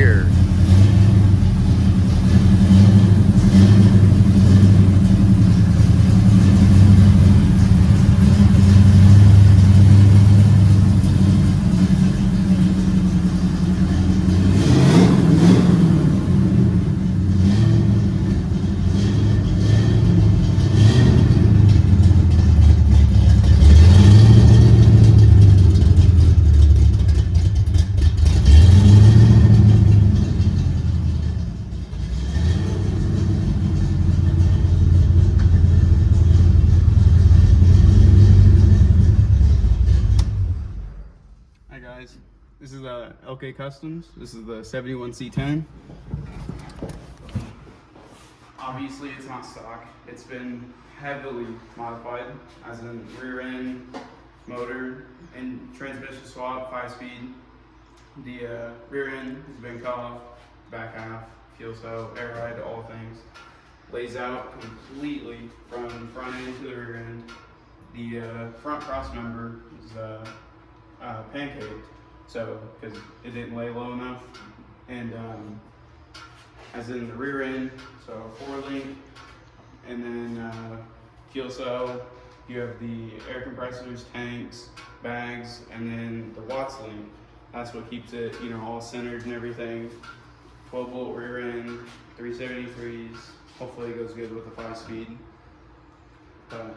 here. Hi guys, this is LK Customs. This is the 71 C10. Obviously it's not stock. It's been heavily modified, as in rear end, motor, and transmission swap, 5-speed. The rear end has been cut off, back half, fuel cell, air ride, all things. Lays out completely from front end to the rear end. The front cross member is pancaked, so because it didn't lay low enough, and as in the rear end, so 4-link, and then fuel cell. You have the air compressors, tanks, bags, and then the watts link. That's what keeps it, you know, all centered and everything. 12-volt rear end, 373s. Hopefully it goes good with the 5-speed. And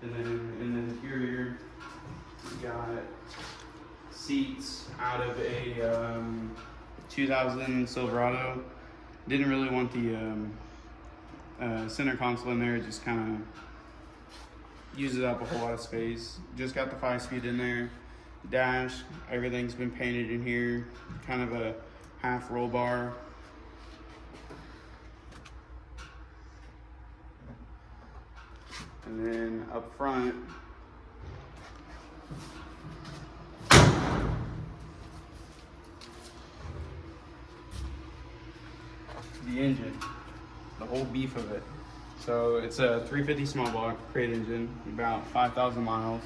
then in the interior, we got seats out of a 2000 Silverado. Didn't really want the center console in there. It just kind of uses up a whole lot of space. Just got the 5-speed in there. Dash, everything's been painted in here. Kind of a half roll bar. And then up front, the engine, the whole beef of it. So it's a 350 small block crate engine, about 5,000 miles.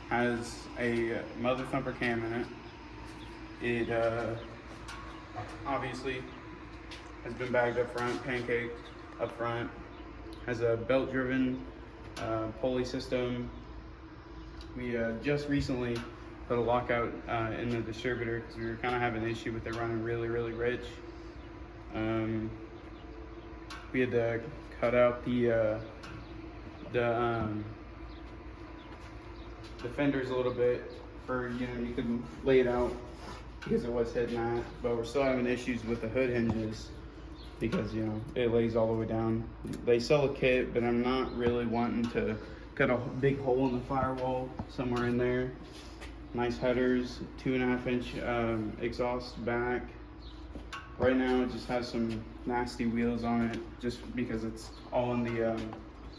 Has a mother thumper cam in it. It obviously has been bagged up front, pancaked up front. Has a belt driven pulley system. We just recently put a lockout in the distributor because we were kind of having an issue with it running really rich. We had to cut out the fenders a little bit for, you know, you could lay it out because it was hitting that, but we're still having issues with the hood hinges because, you know, it lays all the way down. They sell a kit, but I'm not really wanting to cut a big hole in the firewall somewhere in there. Nice headers, 2.5-inch exhaust back. Right now it just has some nasty wheels on it just because it's all in the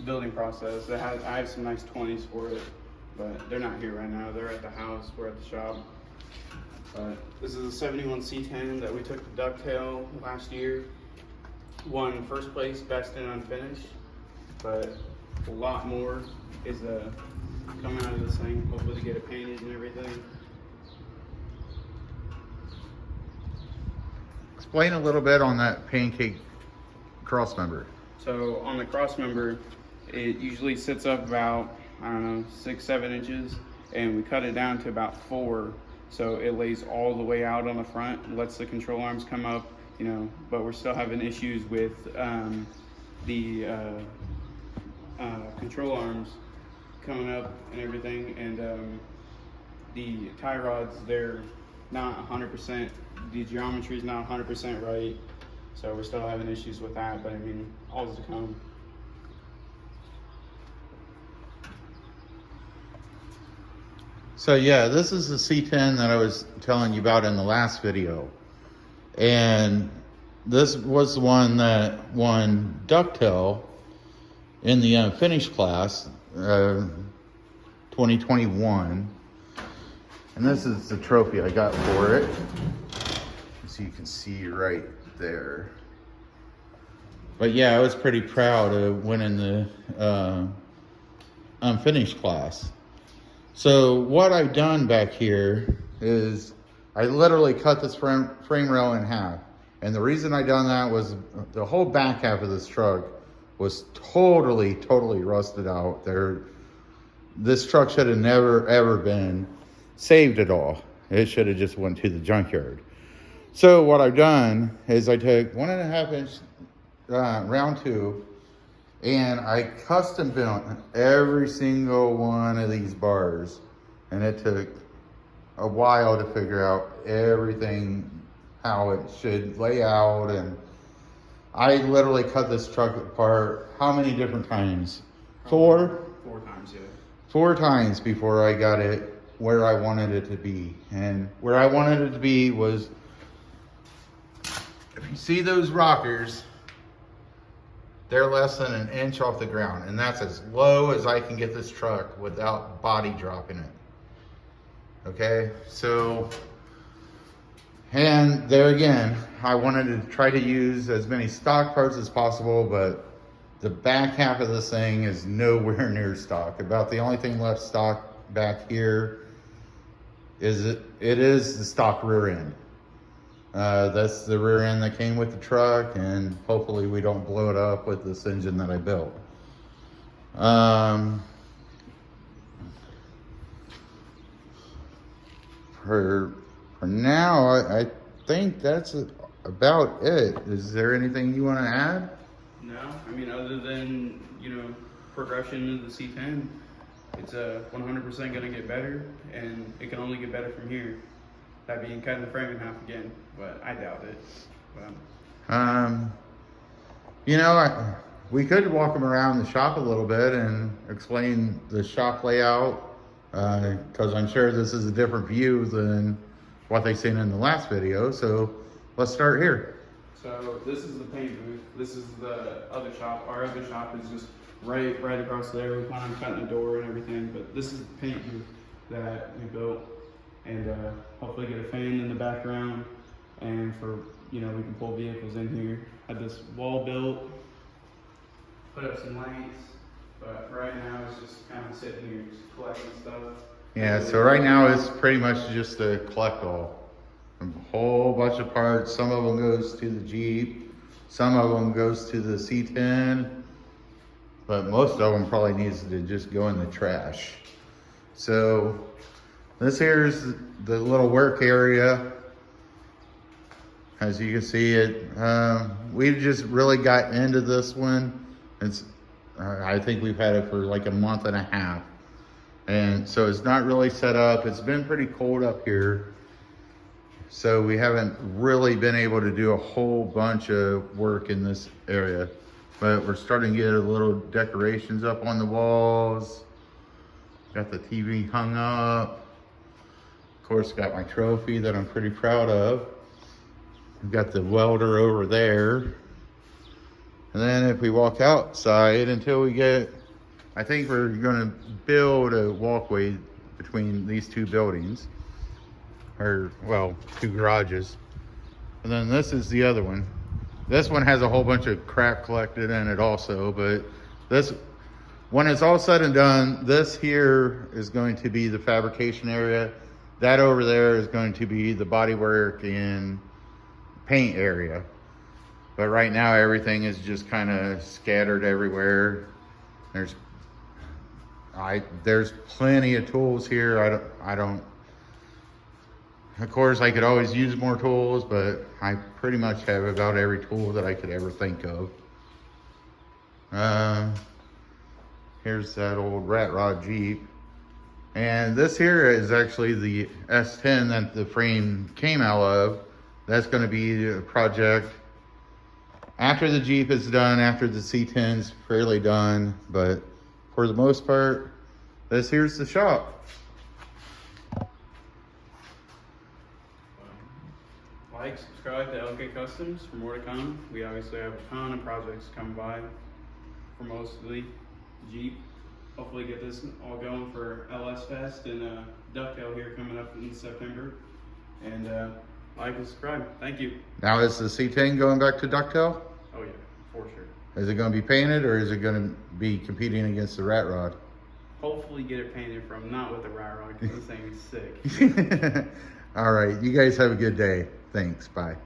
building process. I have some nice 20s for it, but they're not here right now. They're at the house, we're at the shop. But this is a 71 C10 that we took to Ducktail last year. Won first place, best in unfinished, but a lot more is coming out of this thing. Hopefully to get it painted and everything. Explain a little bit on that pancake cross member. So on the cross member, it usually sits up about, I don't know, 6-7 inches, and we cut it down to about 4. So it lays all the way out on the front, lets the control arms come up, you know, but we're still having issues with the control arms coming up and everything, and the tie rods, they're not 100%, the geometry is not 100% right, so we're still having issues with that, but I mean, all's to come. So yeah, this is the C10 that I was telling you about in the last video. And this was the one that won Ducktail in the unfinished class, 2021. And this is the trophy I got for it. So you can see right there. But yeah, I was pretty proud of winning the unfinished class. So what I've done back here is I literally cut this frame rail in half. And the reason I done that was the whole back half of this truck was totally rusted out. This truck should have never, ever been saved at all. It should have just went to the junkyard. So what I've done is I took 1.5 inch round tube, and I custom built every single one of these bars. And it took a while to figure out everything, how it should lay out. And I literally cut this truck apart how many different times? Four times, yeah. 4 times before I got it where I wanted it to be. And where I wanted it to be was, if you see those rockers, they're less than 1 inch off the ground. And that's as low as I can get this truck without body dropping it. Okay, so, and there again, I wanted to try to use as many stock parts as possible, but the back half of this thing is nowhere near stock. About the only thing left stock back here is it is the stock rear end. That's the rear end that came with the truck, and hopefully we don't blow it up with this engine that I built. For now, I think that's about it. Is there anything you want to add? No, I mean, other than, progression of the C10, it's 100% going to get better, and it can only get better from here. That being cutting the frame in half again, but I doubt it. We could walk them around the shop a little bit and explain the shop layout, because I'm sure this is a different view than what they seen in the last video. So let's start here. So this is the paint booth. This is the other shop. Our other shop is just right across there. We plan on cutting the door and everything, but this is the paint booth that we built, and hopefully get a fan in the background, and for we can pull vehicles in here. Had this wall built, put up some lights, but right now it's just kind of sitting here, just collecting stuff. Yeah, so right now it's pretty much just a collect all. A whole bunch of parts. Some of them goes to the Jeep, some of them goes to the C10, but most of them probably needs to just go in the trash. So this here's the little work area. As you can see it, we've just really got into this one. I think we've had it for like 1.5 months. And so it's not really set up. It's been pretty cold up here. So we haven't really been able to do a whole bunch of work in this area. But we're starting to get a little decorations up on the walls. Got the TV hung up. Of course, got my trophy that I'm pretty proud of. We've got the welder over there. And then if we walk outside until we get, I think we're gonna build a walkway between these two buildings. Or, well, 2 garages. And then this is the other one. This one has a whole bunch of crap collected in it also, but this, when it's all said and done, this here is going to be the fabrication area. That over there is going to be the bodywork and paint area. But right now everything is just kind of scattered everywhere. There's plenty of tools here. I don't, of course I could always use more tools, but I pretty much have about every tool that I could ever think of. Here's that old rat rod Jeep. And this here is actually the S10 that the frame came out of. That's going to be a project after the Jeep is done, after the C10's fairly done. But for the most part, this here's the shop. Like, subscribe to LK Customs for more to come. We obviously have a ton of projects coming by for mostly Jeep. Hopefully get this all going for LS Fest and Ducktail here coming up in September. And like and subscribe. Thank you. Now is the C10 going back to Ducktail? Oh yeah, for sure. Is it going to be painted, or is it going to be competing against the rat rod? Hopefully get it painted from, not with the rat rod, because this thing is sick. All right. You guys have a good day. Thanks. Bye.